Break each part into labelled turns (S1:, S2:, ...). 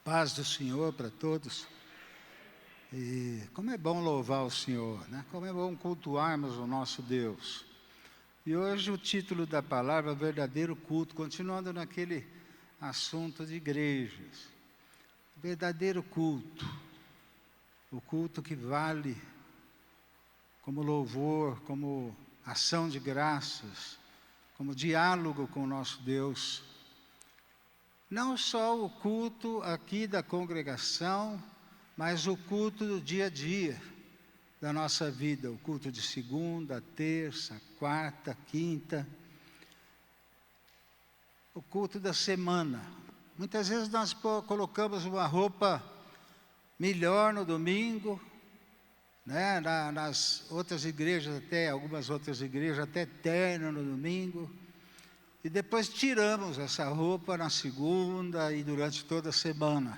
S1: Paz do Senhor para todos. E como é bom louvar o Senhor, né? Como é bom cultuarmos o nosso Deus. E hoje o título da palavra é verdadeiro culto, continuando naquele assunto de igrejas. Verdadeiro culto. O culto que vale como louvor, como ação de graças, como diálogo com o nosso Deus. Não só o culto aqui da congregação, mas o culto do dia a dia da nossa vida, o culto de segunda, terça, quarta, quinta, o culto da semana. Muitas vezes nós colocamos uma roupa melhor no domingo, né? Nas outras igrejas algumas outras igrejas até terno no domingo, e depois tiramos essa roupa na segunda e durante toda a semana.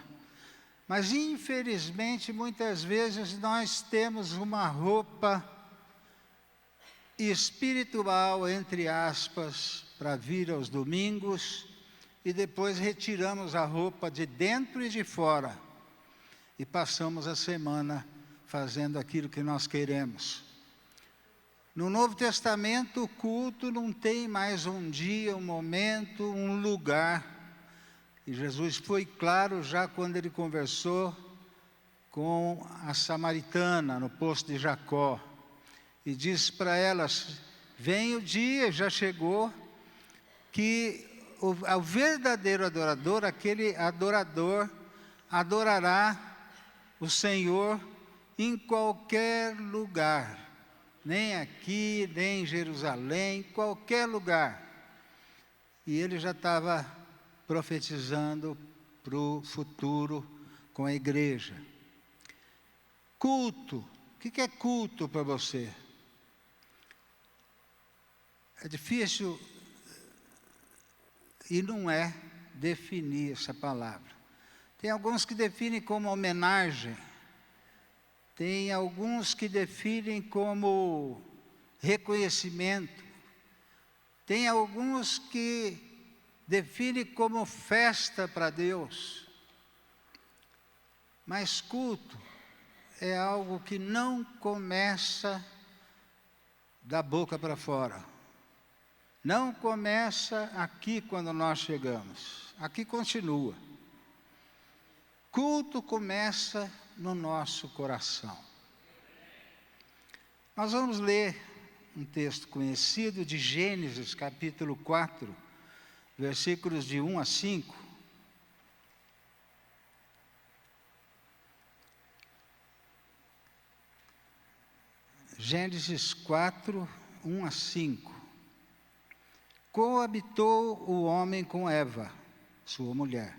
S1: Mas, infelizmente, muitas vezes nós temos uma roupa espiritual, entre aspas, para vir aos domingos, e depois retiramos a roupa de dentro e de fora, e passamos a semana fazendo aquilo que nós queremos. No Novo Testamento, o culto não tem mais um dia, um momento, um lugar. E Jesus foi claro já quando ele conversou com a samaritana no poço de Jacó. E disse para elas: vem o dia, já chegou, que o verdadeiro adorador, aquele adorador, adorará o Senhor em qualquer lugar. Nem aqui, nem em Jerusalém, qualquer lugar. E ele já estava profetizando para o futuro com a igreja. Culto. O que é culto para você? É difícil e não é definir essa palavra. Tem alguns que definem como homenagem. Tem alguns que definem como reconhecimento. Tem alguns que definem como festa para Deus. Mas culto é algo que não começa da boca para fora. Não começa aqui quando nós chegamos. Aqui continua. Culto começa no nosso coração. Nós vamos ler um texto conhecido de Gênesis, capítulo 4, versículos de 1 a 5. Gênesis 4, 1 a 5. Coabitou o homem com Eva, sua mulher.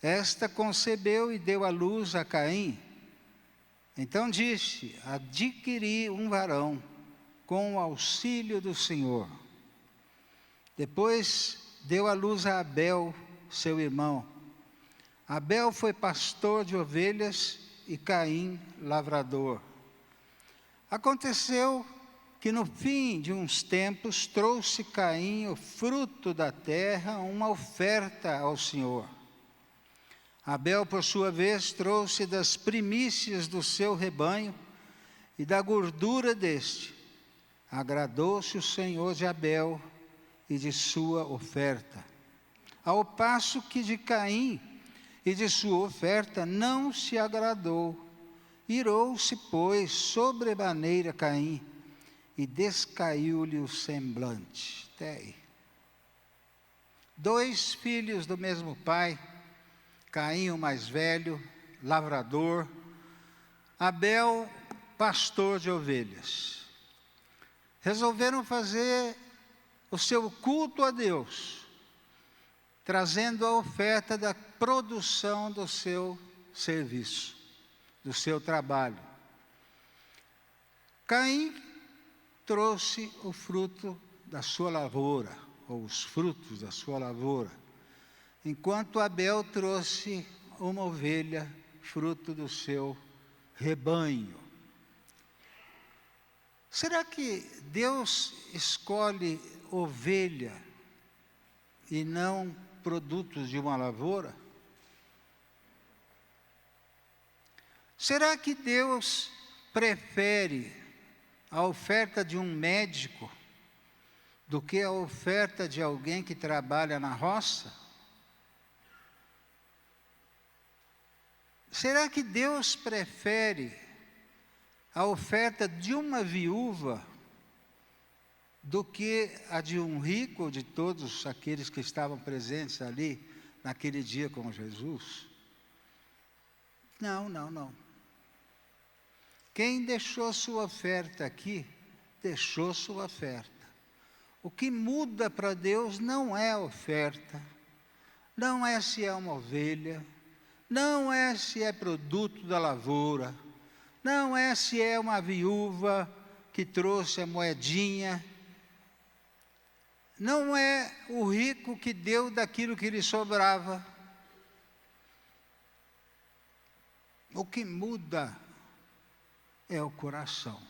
S1: Esta concebeu e deu à luz a Caim. Então disse: adquiri um varão com o auxílio do Senhor. Depois deu à luz a Abel, seu irmão. Abel foi pastor de ovelhas e Caim lavrador. Aconteceu que no fim de uns tempos trouxe Caim o fruto da terra, uma oferta ao Senhor. Abel, por sua vez, trouxe das primícias do seu rebanho e da gordura deste. Agradou-se o Senhor de Abel e de sua oferta, ao passo que de Caim e de sua oferta não se agradou. Irou-se, pois, sobremaneira Caim, e descaiu-lhe o semblante. Até aí. 2 filhos do mesmo pai, Caim o mais velho, lavrador, Abel, pastor de ovelhas. Resolveram fazer o seu culto a Deus, trazendo a oferta da produção do seu serviço, do seu trabalho. Caim trouxe o fruto da sua lavoura, ou os frutos da sua lavoura, enquanto Abel trouxe uma ovelha, fruto do seu rebanho. Será que Deus escolhe ovelha e não produtos de uma lavoura? Será que Deus prefere a oferta de um médico do que a oferta de alguém que trabalha na roça? Será que Deus prefere a oferta de uma viúva do que a de um rico ou de todos aqueles que estavam presentes ali naquele dia com Jesus? Não, não, não. Quem deixou sua oferta aqui, deixou sua oferta. O que muda para Deus não é a oferta, não é se é uma ovelha, não é se é produto da lavoura, não é se é uma viúva que trouxe a moedinha, não é o rico que deu daquilo que lhe sobrava. O que muda é o coração.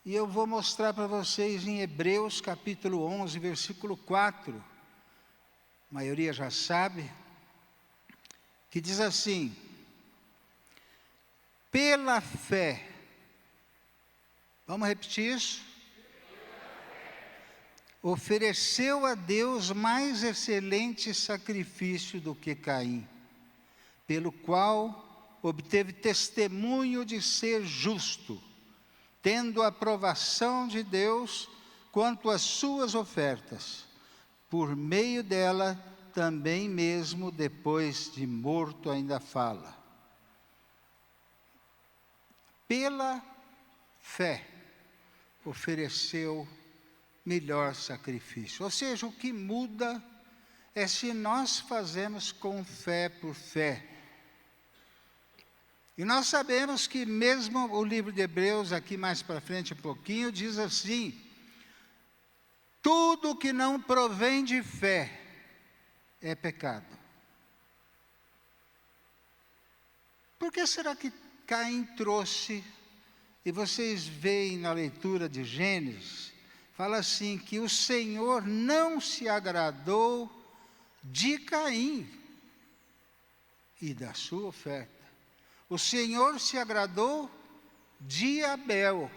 S1: E eu vou mostrar para vocês em Hebreus capítulo 11, versículo 4. A maioria já sabe, que diz assim: pela fé. Vamos repetir isso? Ofereceu a Deus mais excelente sacrifício do que Caim, pelo qual obteve testemunho de ser justo, tendo a aprovação de Deus quanto às suas ofertas. Por meio dela, também mesmo depois de morto ainda fala. Pela fé, ofereceu melhor sacrifício. Ou seja, o que muda é se nós fazemos com fé por fé. E nós sabemos que mesmo o livro de Hebreus, aqui mais para frente um pouquinho, diz assim: tudo que não provém de fé é pecado. Por que será que Caim trouxe, e vocês veem na leitura de Gênesis, fala assim, que o Senhor não se agradou de Caim e da sua oferta. O Senhor se agradou de Abel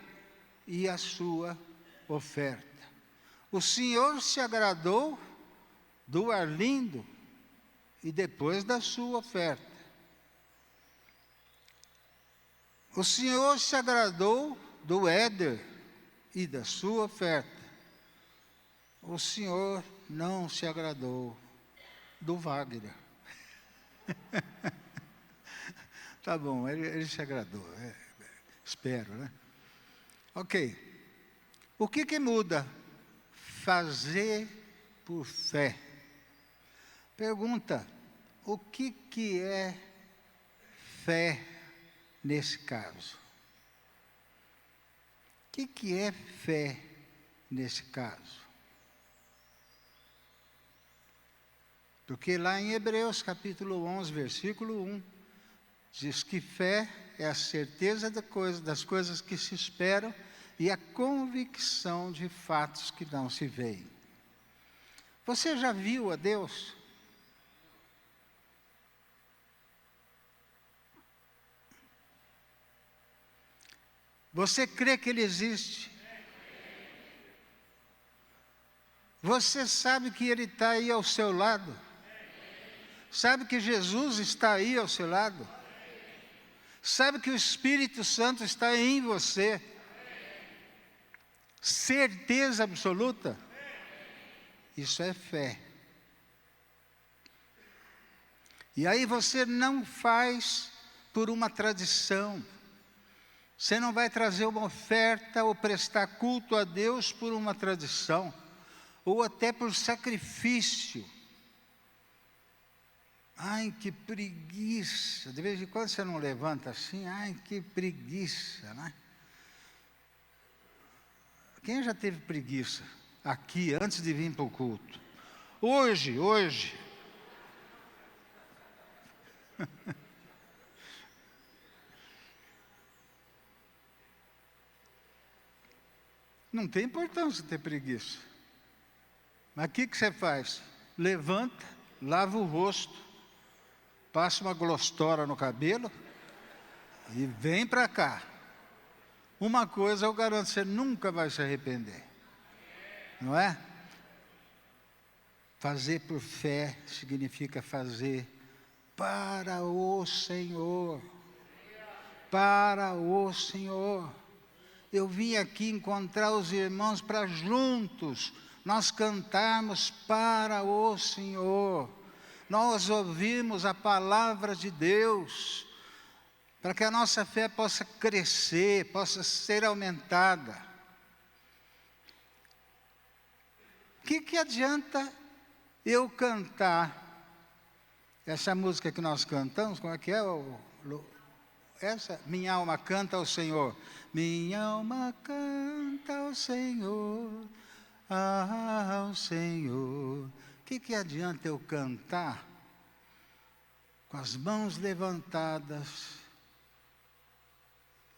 S1: e a sua oferta. O Senhor se agradou do Arlindo e depois da sua oferta. O Senhor se agradou do Éder e da sua oferta. O Senhor não se agradou do Wagner. Tá bom, ele se agradou, espero, né? Ok. O que muda? Fazer por fé. Pergunta: o que é fé nesse caso? O que é fé nesse caso? Porque lá em Hebreus capítulo 11, versículo 1, diz que fé é a certeza das coisas que se esperam e a convicção de fatos que não se veem. Você já viu a Deus? Você crê que Ele existe? Você sabe que Ele está aí ao seu lado? Sabe que Jesus está aí ao seu lado? Sabe que o Espírito Santo está em você? Certeza absoluta? Isso é fé. E aí você não faz por uma tradição. Você não vai trazer uma oferta ou prestar culto a Deus por uma tradição, ou até por sacrifício. Ai, que preguiça. De vez em quando você não levanta assim, ai, que preguiça, né? Quem já teve preguiça aqui antes de vir para o culto? Hoje. Não tem importância ter preguiça. Mas o que você faz? Levanta, lava o rosto, passa uma glostora no cabelo, E vem para cá. Uma coisa eu garanto, você nunca vai se arrepender. Não é? Fazer por fé significa fazer para o Senhor. Para o Senhor. Eu vim aqui encontrar os irmãos para juntos nós cantarmos para o Senhor. Nós ouvimos a palavra de Deus, para que a nossa fé possa crescer, possa ser aumentada. O que adianta eu cantar essa música que nós cantamos? Como é que é? Essa? Minha alma canta ao Senhor. Minha alma canta ao Senhor, ao Senhor. O que adianta eu cantar com as mãos levantadas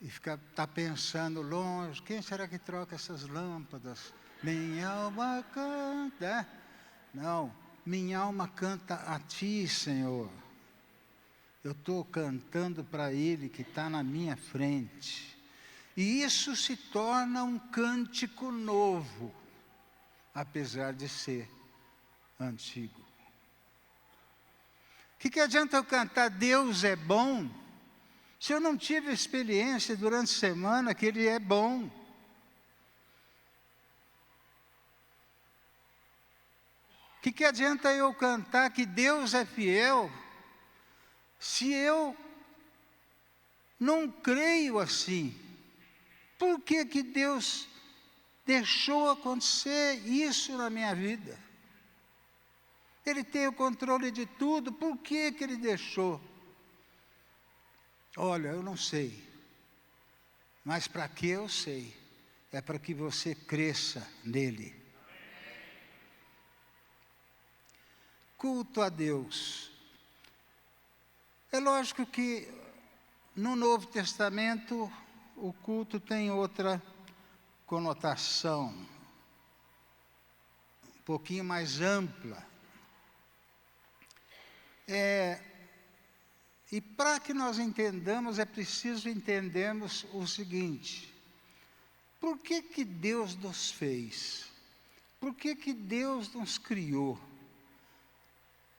S1: e tá pensando longe, quem será que troca essas lâmpadas? Minha alma canta. Não, minha alma canta a Ti, Senhor. Eu estou cantando para Ele que está na minha frente. E isso se torna um cântico novo, apesar de ser antigo. O que adianta eu cantar Deus é bom, se eu não tive experiência durante a semana que Ele é bom? O que adianta eu cantar que Deus é fiel, se eu não creio assim? Por que Deus deixou acontecer isso na minha vida? Ele tem o controle de tudo, por que Ele deixou? Olha, eu não sei, mas para que eu sei? É para que você cresça nele. Culto a Deus. É lógico que no Novo Testamento o culto tem outra conotação, um pouquinho mais ampla. E para que nós entendamos, é preciso entendermos o seguinte: por que Deus nos fez? Por que Deus nos criou?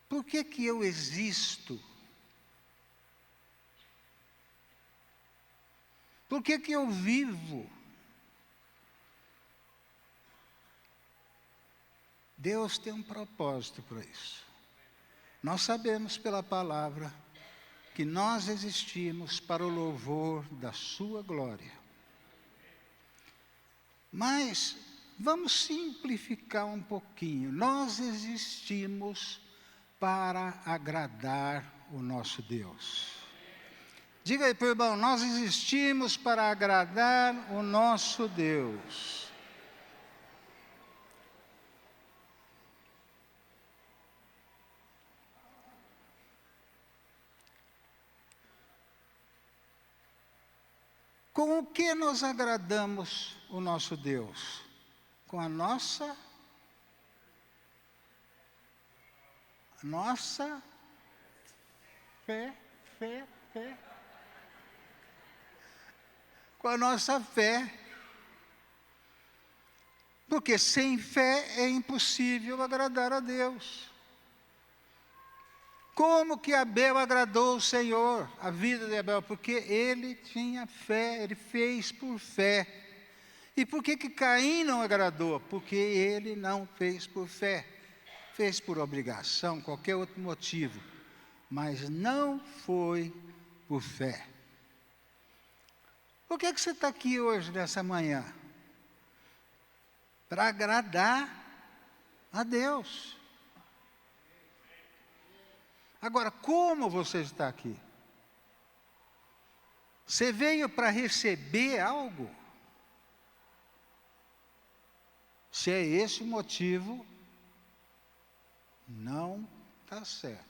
S1: Por que eu existo? Por que eu vivo? Deus tem um propósito para isso. Nós sabemos pela palavra que nós existimos para o louvor da sua glória. Mas vamos simplificar um pouquinho. Nós existimos para agradar o nosso Deus. Diga aí para o irmão, nós existimos para agradar o nosso Deus. Com o que nós agradamos o nosso Deus? Com a nossa fé. Com a nossa fé. Porque sem fé é impossível agradar a Deus. Como que Abel agradou o Senhor, a vida de Abel? Porque ele tinha fé, ele fez por fé. E por que Caim não agradou? Porque ele não fez por fé. Fez por obrigação, qualquer outro motivo. Mas não foi por fé. Por que você está aqui hoje, nessa manhã? Para agradar a Deus. Agora, como você está aqui? Você veio para receber algo? Se é esse o motivo, não está certo.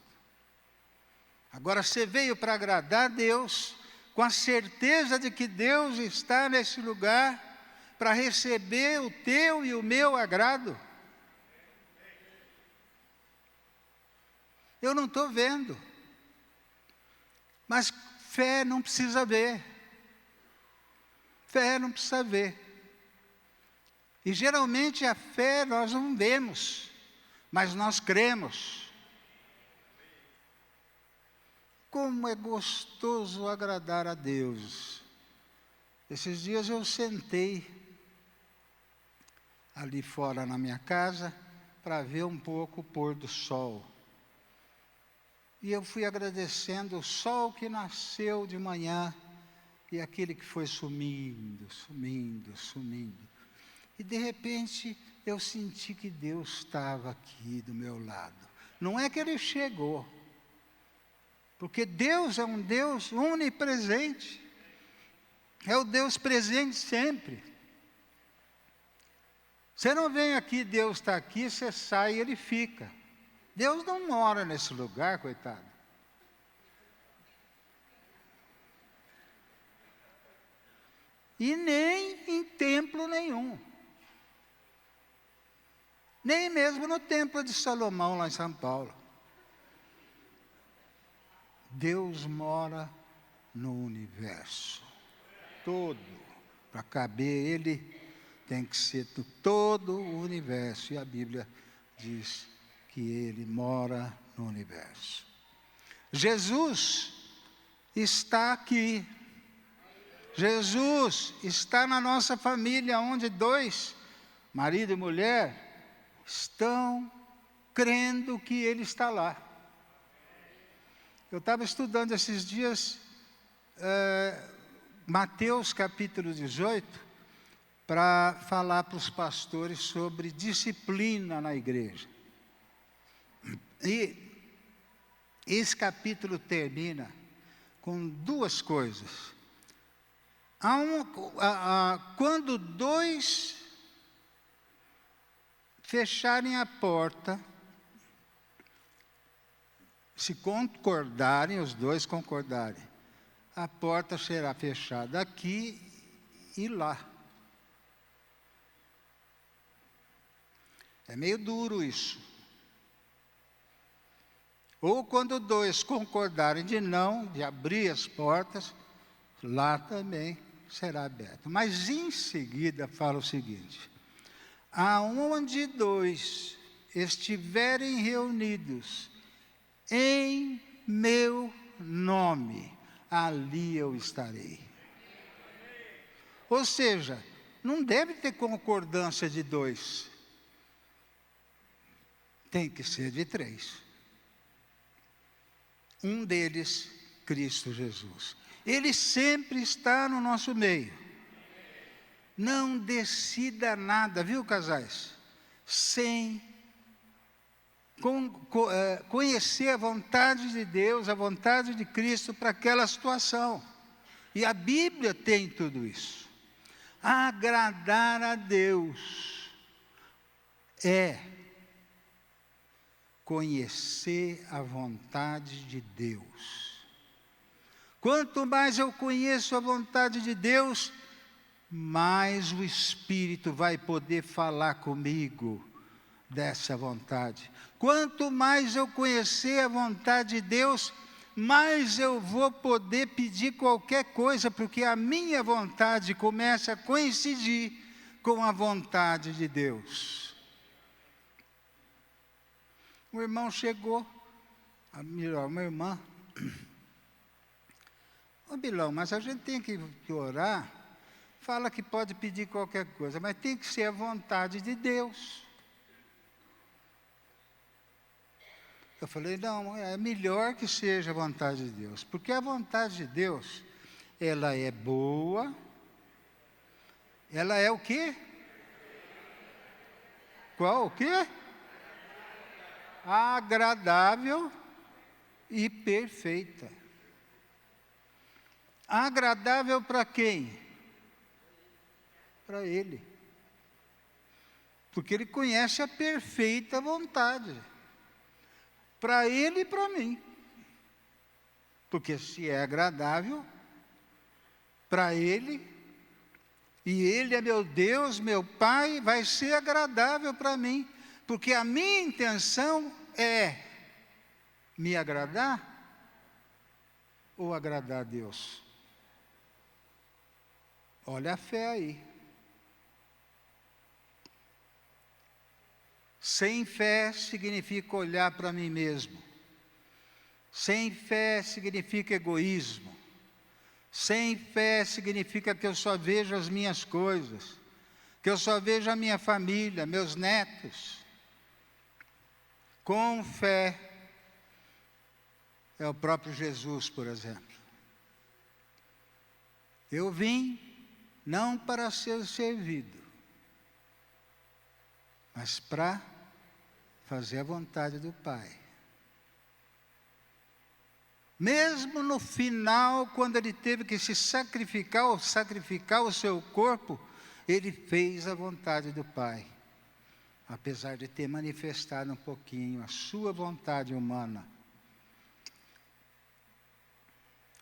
S1: Agora, você veio para agradar a Deus, com a certeza de que Deus está nesse lugar para receber o teu e o meu agrado. Eu não estou vendo, mas fé não precisa ver. Fé não precisa ver. E geralmente a fé nós não vemos, mas nós cremos. Como é gostoso agradar a Deus. Esses dias eu sentei ali fora na minha casa para ver um pouco o pôr do sol. E eu fui agradecendo o sol que nasceu de manhã e aquele que foi sumindo, sumindo, sumindo. E de repente eu senti que Deus estava aqui do meu lado. Não é que Ele chegou, porque Deus é um Deus onipresente. É o Deus presente sempre. Você não vem aqui, Deus está aqui, você sai e Ele fica. Deus não mora nesse lugar, coitado. E nem em templo nenhum. Nem mesmo no templo de Salomão, lá em São Paulo. Deus mora no universo todo. Para caber Ele, tem que ser todo o universo. E a Bíblia diz que Ele mora no universo. Jesus está aqui. Jesus está na nossa família, onde dois, marido e mulher, estão crendo que Ele está lá. Eu estava estudando esses dias Mateus capítulo 18, para falar para os pastores sobre disciplina na igreja. E esse capítulo termina com duas coisas. Quando dois fecharem a porta, se concordarem, os dois concordarem, a porta será fechada aqui e lá. É meio duro isso. Ou quando dois concordarem de abrir as portas, lá também será aberto. Mas em seguida fala o seguinte: aonde dois estiverem reunidos em meu nome, ali eu estarei. Ou seja, não deve ter concordância de dois. Tem que ser de três. Um deles, Cristo Jesus. Ele sempre está no nosso meio. Não decida nada, viu, casais? Sem conhecer a vontade de Deus, a vontade de Cristo para aquela situação. E a Bíblia tem tudo isso. Agradar a Deus é conhecer a vontade de Deus. Quanto mais eu conheço a vontade de Deus, mais o Espírito vai poder falar comigo dessa vontade. Quanto mais eu conhecer a vontade de Deus, mais eu vou poder pedir qualquer coisa, porque a minha vontade começa a coincidir com a vontade de Deus. O irmão chegou, uma irmã. Ô Bilão, mas a gente tem que orar. Fala que pode pedir qualquer coisa, mas tem que ser a vontade de Deus. Eu falei, não, é melhor que seja a vontade de Deus, porque a vontade de Deus, ela é boa, ela é o quê? Qual o quê? Agradável e perfeita. Agradável para quem? Para Ele. Porque Ele conhece a perfeita vontade. Para Ele e para mim. Porque se é agradável para Ele, e Ele é meu Deus, meu Pai, vai ser agradável para mim. Porque a minha intenção é me agradar. ou agradar a Deus? Olha a fé aí. Sem fé significa olhar para mim mesmo. Sem fé significa egoísmo. Sem fé significa que eu só vejo as minhas coisas, que eu só vejo a minha família, meus netos. Com fé, é o próprio Jesus, por exemplo. Eu vim não para ser servido, mas para fazer a vontade do Pai. Mesmo no final, quando ele teve que se sacrificar, ou sacrificar o seu corpo, ele fez a vontade do Pai. Apesar de ter manifestado um pouquinho a sua vontade humana.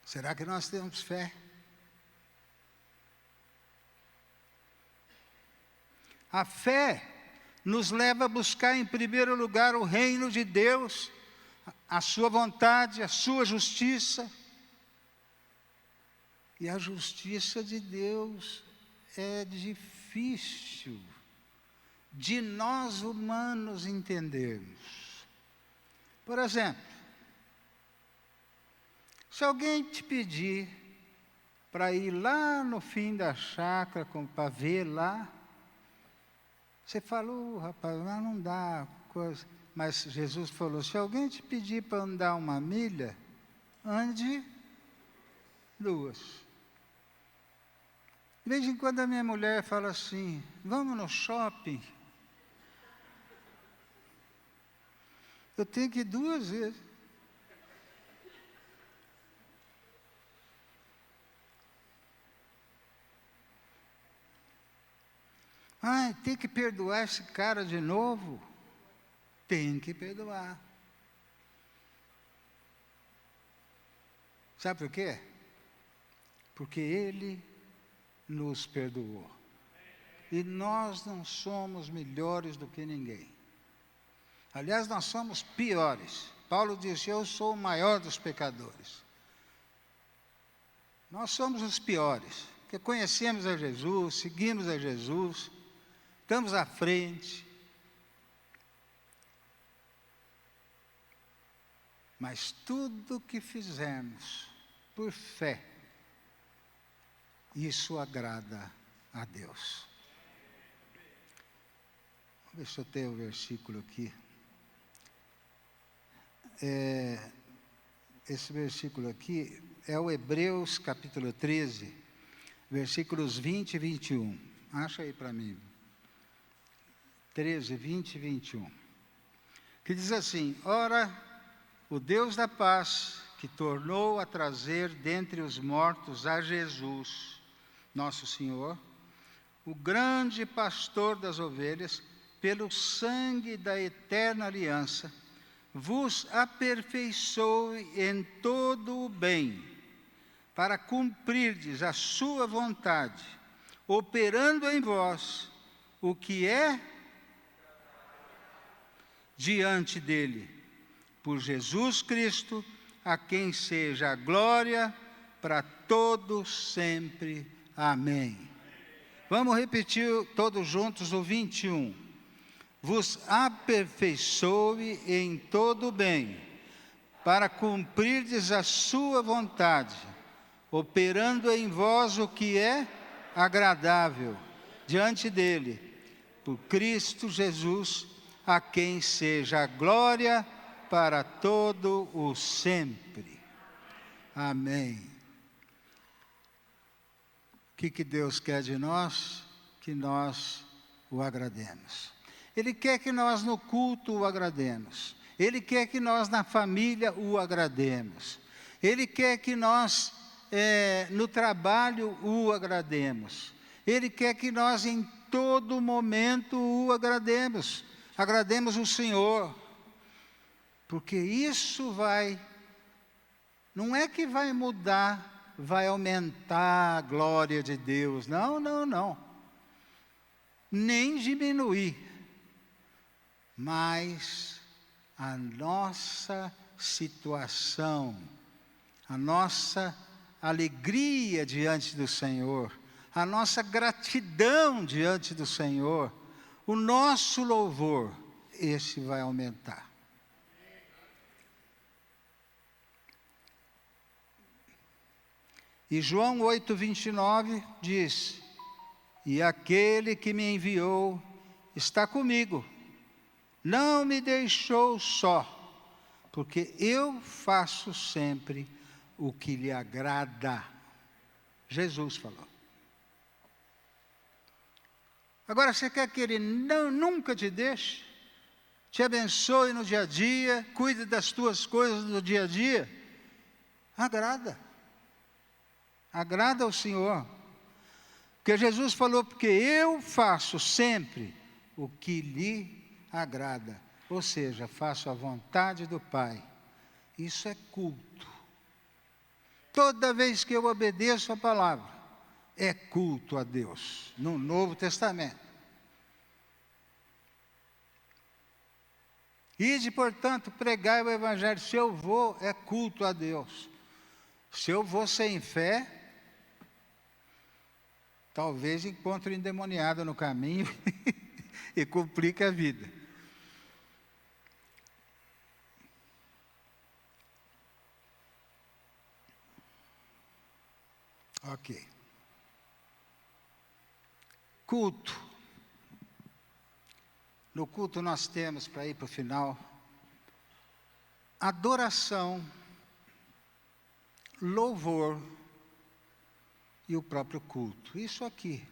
S1: Será que nós temos fé? A fé nos leva a buscar em primeiro lugar o reino de Deus, a sua vontade, a sua justiça. E a justiça de Deus é difícil de nós humanos entendermos. Por exemplo, se alguém te pedir para ir lá no fim da chácara para ver lá, você falou, rapaz, lá não dá coisa. Mas Jesus falou, se alguém te pedir para andar 1 milha, ande 2. De vez em quando a minha mulher fala assim, vamos no shopping. Eu tenho que ir 2 vezes. Ai, tem que perdoar esse cara de novo? Tem que perdoar. Sabe por quê? Porque Ele nos perdoou. E nós não somos melhores do que ninguém. Aliás, nós somos piores. Paulo disse, eu sou o maior dos pecadores. Nós somos os piores, porque conhecemos a Jesus, seguimos a Jesus, estamos à frente. Mas tudo que fizermos por fé, isso agrada a Deus. Vamos ver se eu tenho o versículo aqui. Esse versículo aqui é o Hebreus capítulo 13, versículos 20 e 21. Acha aí para mim. 13, 20 e 21. Que diz assim, ora, o Deus da paz, que tornou a trazer dentre os mortos a Jesus, nosso Senhor, o grande pastor das ovelhas, pelo sangue da eterna aliança, vos aperfeiçoe em todo o bem, para cumprirdes a sua vontade, operando em vós o que é diante dele, por Jesus Cristo, a quem seja a glória para todos sempre. Amém. Vamos repetir todos juntos o 21. Vos aperfeiçoe em todo o bem, para cumprirdes a sua vontade, operando em vós o que é agradável diante dele, por Cristo Jesus, a quem seja a glória para todo o sempre. Amém. O que Deus quer de nós? Que nós o agrademos. Ele quer que nós no culto o agrademos. Ele quer que nós na família o agrademos. Ele quer que nós no trabalho o agrademos. Ele quer que nós em todo momento o agrademos. Agrademos o Senhor. Porque isso não é que vai mudar, vai aumentar a glória de Deus. Não, não, não. Nem diminuir. Mas a nossa situação, a nossa alegria diante do Senhor, a nossa gratidão diante do Senhor, o nosso louvor, esse vai aumentar. E João 8:29 diz: e aquele que me enviou está comigo, não me deixou só, porque eu faço sempre o que lhe agrada. Jesus falou. Agora, você quer que Ele nunca te deixe? Te abençoe no dia a dia, cuide das tuas coisas no dia a dia? Agrada. Agrada ao Senhor. Porque Jesus falou, porque eu faço sempre o que lhe agrada. Ou seja, faço a vontade do Pai. Isso é culto. Toda vez que eu obedeço a palavra, é culto a Deus, no Novo Testamento. Ide, portanto, pregai o Evangelho. Se eu vou, é culto a Deus. Se eu vou sem fé, talvez encontre um endemoniado no caminho e complique a vida. Ok. Culto. No culto nós temos, para ir para o final, adoração, louvor e o próprio culto. Isso aqui.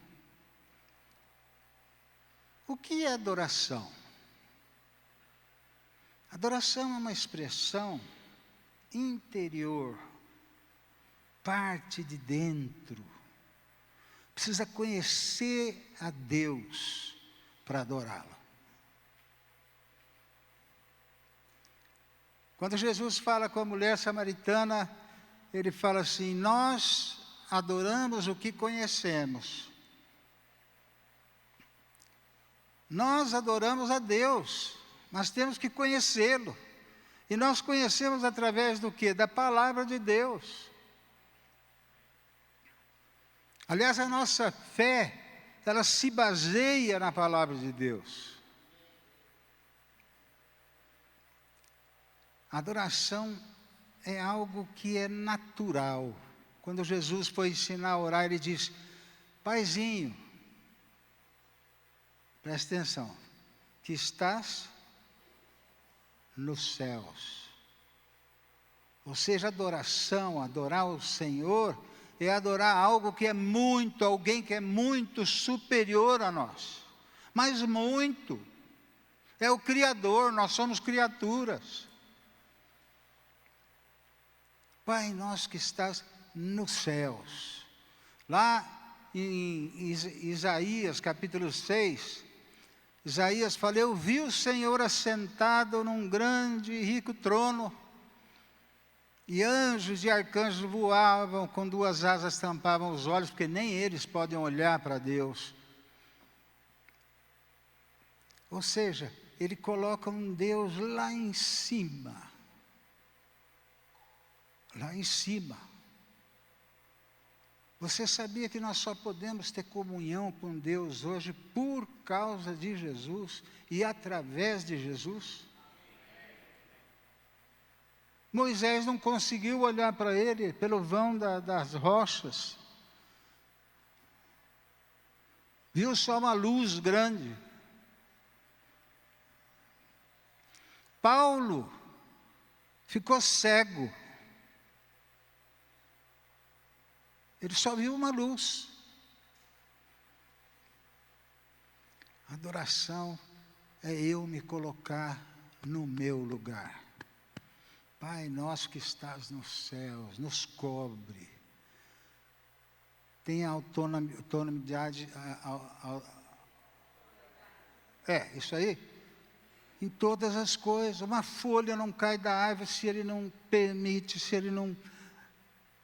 S1: O que é adoração? Adoração é uma expressão interior, parte de dentro. Precisa conhecer a Deus para adorá-lo. Quando Jesus fala com a mulher samaritana, Ele fala assim: nós adoramos o que conhecemos. Nós adoramos a Deus, mas temos que conhecê-lo. E nós conhecemos através do quê? Da palavra de Deus. Aliás, a nossa fé, ela se baseia na palavra de Deus. A adoração é algo que é natural. Quando Jesus foi ensinar a orar, Ele disse: Paizinho, presta atenção, que estás nos céus. Ou seja, adoração, adorar o Senhor, é adorar algo que é muito, alguém que é muito superior a nós. Mas muito. É o Criador, nós somos criaturas. Pai nosso que estás nos céus. Lá em Isaías capítulo 6, Isaías fala: eu vi o Senhor assentado num grande e rico trono, e anjos e arcanjos voavam, com duas asas tampavam os olhos, porque nem eles podem olhar para Deus. Ou seja, Ele coloca um Deus lá em cima. Lá em cima. Você sabia que nós só podemos ter comunhão com Deus hoje por causa de Jesus e através de Jesus? Moisés não conseguiu olhar para ele pelo vão das rochas. Viu só uma luz grande. Paulo ficou cego. Ele só viu uma luz. Adoração é eu me colocar no meu lugar. Pai nosso que estás nos céus, nos cobre. Tenha autonomidade. Isso aí. Em todas as coisas. Uma folha não cai da árvore se Ele não permite, se Ele não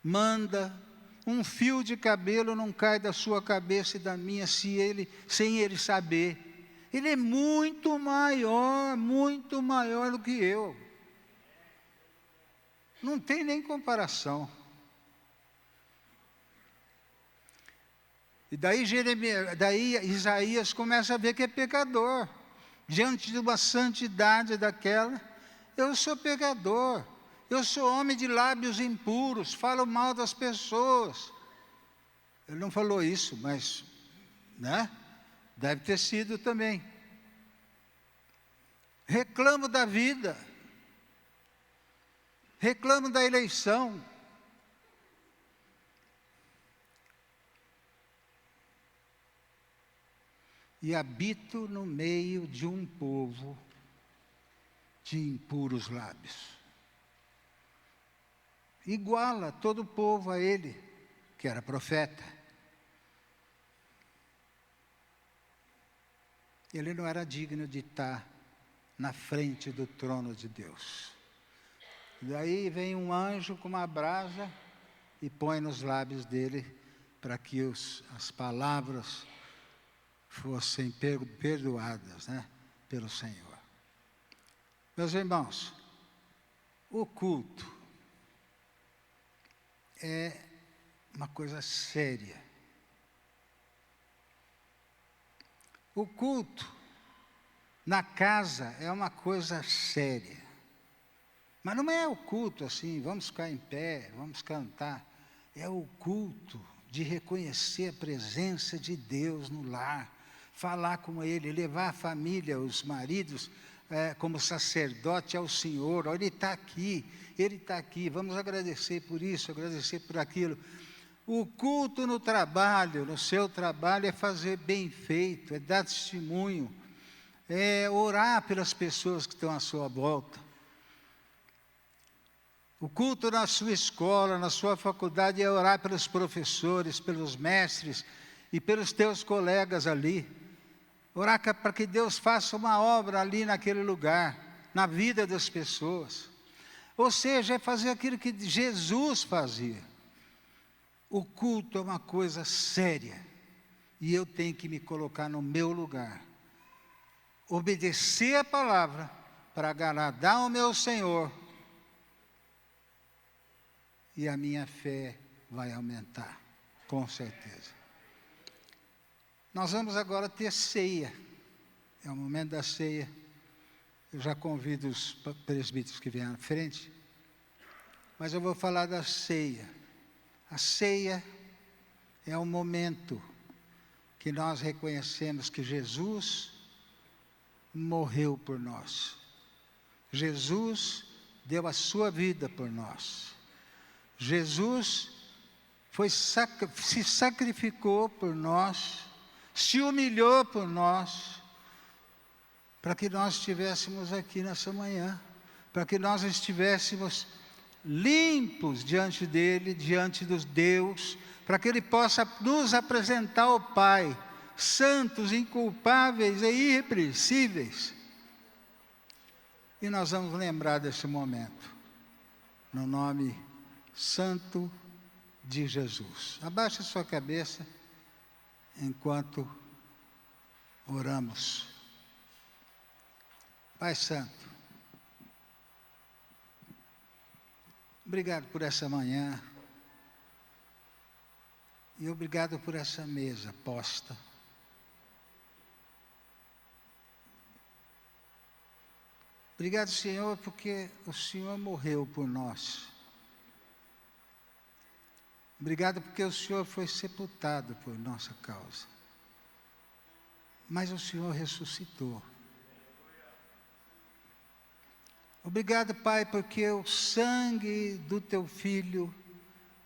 S1: manda. Um fio de cabelo não cai da sua cabeça e da minha sem Ele saber. Ele é muito maior do que eu. não tem nem comparação. E daí Isaías começa a ver que é pecador. Diante de uma santidade daquela, eu sou pecador. Eu sou homem de lábios impuros, falo mal das pessoas. Ele não falou isso, mas, né? Deve ter sido também. Reclamo da vida. Reclamo da eleição. E habito no meio de um povo de impuros lábios. Iguala todo o povo a ele, que era profeta. Ele não era digno de estar na frente do trono de Deus. Daí vem um anjo com uma brasa e põe nos lábios dele para que as palavras fossem perdoadas, né, pelo Senhor. Meus irmãos, o culto é uma coisa séria. O culto na casa é uma coisa séria. Mas não é o culto assim, vamos ficar em pé, vamos cantar. É o culto de reconhecer a presença de Deus no lar, falar com Ele, levar a família, os maridos, como sacerdote ao Senhor. Olha, Ele está aqui, vamos agradecer por isso, agradecer por aquilo. O culto no trabalho, no seu trabalho, é fazer bem feito, é dar testemunho, é orar pelas pessoas que estão à sua volta. O culto na sua escola, na sua faculdade, é orar pelos professores, pelos mestres e pelos teus colegas ali. Orar para que Deus faça uma obra ali naquele lugar, na vida das pessoas. Ou seja, é fazer aquilo que Jesus fazia. O culto é uma coisa séria. E eu tenho que me colocar no meu lugar. Obedecer a palavra para agradar ao meu Senhor. E a minha fé vai aumentar, com certeza. Nós vamos agora ter ceia. É o momento da ceia. Eu já convido os presbíteros que vêm à frente. Mas eu vou falar da ceia. A ceia é o momento que nós reconhecemos que Jesus morreu por nós. Jesus deu a sua vida por nós. Jesus se sacrificou por nós, se humilhou por nós, para que nós estivéssemos aqui nessa manhã, para que nós estivéssemos limpos diante dEle, diante dos Deus, para que Ele possa nos apresentar ao Pai, santos, inculpáveis e irrepreensíveis. E nós vamos lembrar desse momento, no nome santo de Jesus. Abaixe a sua cabeça enquanto oramos. Pai Santo, obrigado por essa manhã e obrigado por essa mesa posta. Obrigado, Senhor, porque o Senhor morreu por nós. Obrigado porque o Senhor foi sepultado por nossa causa. Mas o Senhor ressuscitou. Obrigado, Pai, porque o sangue do Teu Filho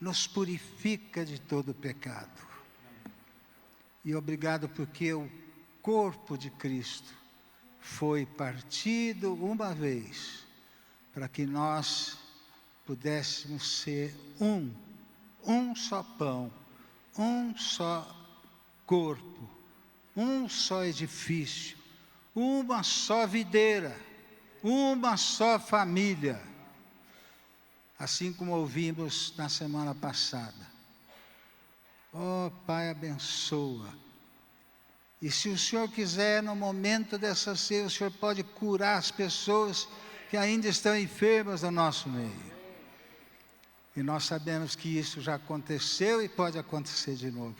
S1: nos purifica de todo pecado. E obrigado porque o corpo de Cristo foi partido uma vez, para que nós pudéssemos ser um só pão, um só corpo, um só edifício, uma só videira, uma só família, assim como ouvimos na semana passada. Oh, Pai, abençoa. E se o Senhor quiser, no momento dessa ceia, o Senhor pode curar as pessoas que ainda estão enfermas no nosso meio. E nós sabemos que isso já aconteceu e pode acontecer de novo.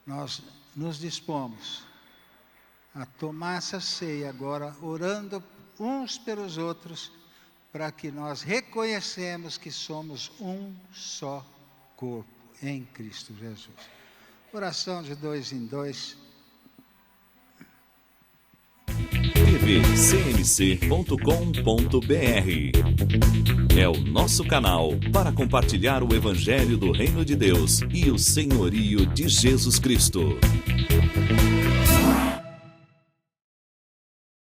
S1: Nós nos dispomos a tomar essa ceia agora, orando uns pelos outros, para que nós reconhecemos que somos um só corpo em Cristo Jesus. Oração de 2 em 2.
S2: tvcmc.com.br é o nosso canal para compartilhar o Evangelho do Reino de Deus e o senhorio de Jesus Cristo.